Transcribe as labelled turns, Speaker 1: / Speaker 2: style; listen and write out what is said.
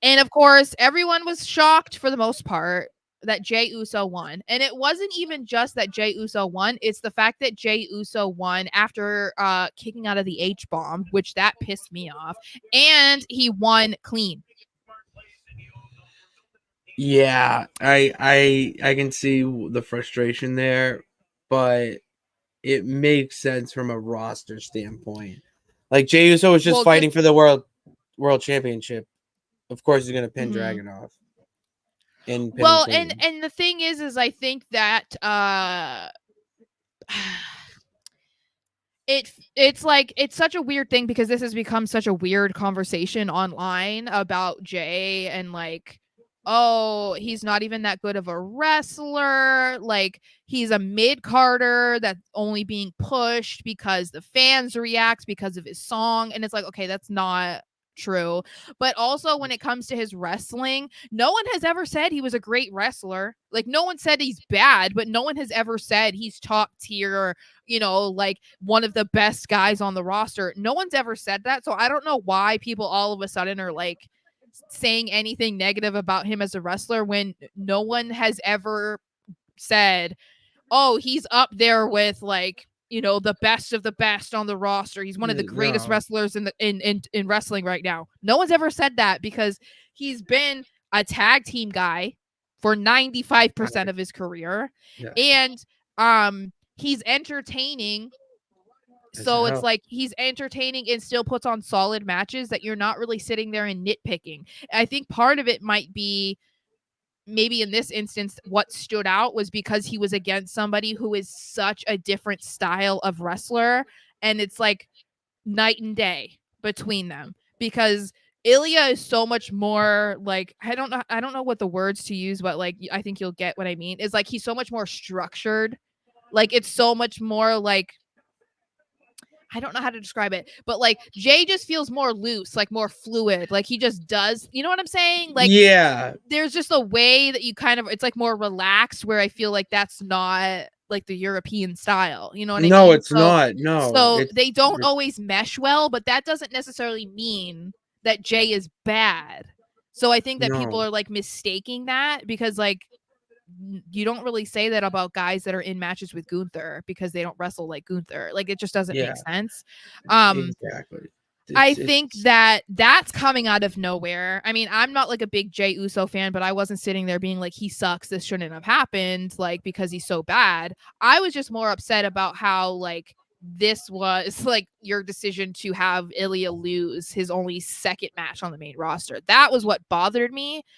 Speaker 1: And of course, everyone was shocked for the most part that Jey Uso won. And it wasn't even just that Jey Uso won, it's the fact that Jey Uso won after kicking out of the H bomb, which that pissed me off. And he won clean.
Speaker 2: Yeah, I can see the frustration there, but it makes sense from a roster standpoint. Like Jey Uso was just fighting for the world championship. Of course, he's gonna pin Dragunov and pin him clean.
Speaker 1: And the thing is I think that it's like it's such a weird thing because this has become such a weird conversation online about Jey and like, oh, he's not even that good of a wrestler, like he's a mid-carder that's only being pushed because the fans react because of his song. And it's like, okay, that's not true. But also when it comes to his wrestling, no one has ever said he was a great wrestler. Like no one said he's bad, but no one has ever said he's top tier or, you know, like one of the best guys on the roster. No one's ever said that. So I don't know why people all of a sudden are like saying anything negative about him as a wrestler when no one has ever said, oh, he's up there with like, you know, the best of the best on the roster. He's one of the greatest wrestlers in the in wrestling right now. No one's ever said that because he's been a tag team guy for 95% of his career. And he's entertaining. So it's like he's entertaining and still puts on solid matches that you're not really sitting there and nitpicking. I think part of it might be maybe in this instance, what stood out was because he was against somebody who is such a different style of wrestler. And it's like night and day between them because Ilja is so much more like, I don't know what the words to use, but like, I think you'll get what I mean. Is like, he's so much more structured. Like it's so much more like, I don't know how to describe it, but like Jey just feels more loose, like more fluid. Like he just does, you know what I'm saying? Like,
Speaker 2: yeah,
Speaker 1: there's just a way that you kind of, it's like more relaxed where I feel like that's not like the European style. You know what I mean?
Speaker 2: No, it's not. No,
Speaker 1: So they don't always mesh well, but that doesn't necessarily mean that Jey is bad. So I think that people are like mistaking that because like you don't really say that about guys that are in matches with Gunther because they don't wrestle like Gunther. Like it just doesn't make sense.
Speaker 2: Exactly.
Speaker 1: I think that that's coming out of nowhere. I mean, I'm not like a big Jey Uso fan, but I wasn't sitting there being like, he sucks, this shouldn't have happened, like, because he's so bad. I was just more upset about how, like, this was like your decision to have Ilja lose his only second match on the main roster. That was what bothered me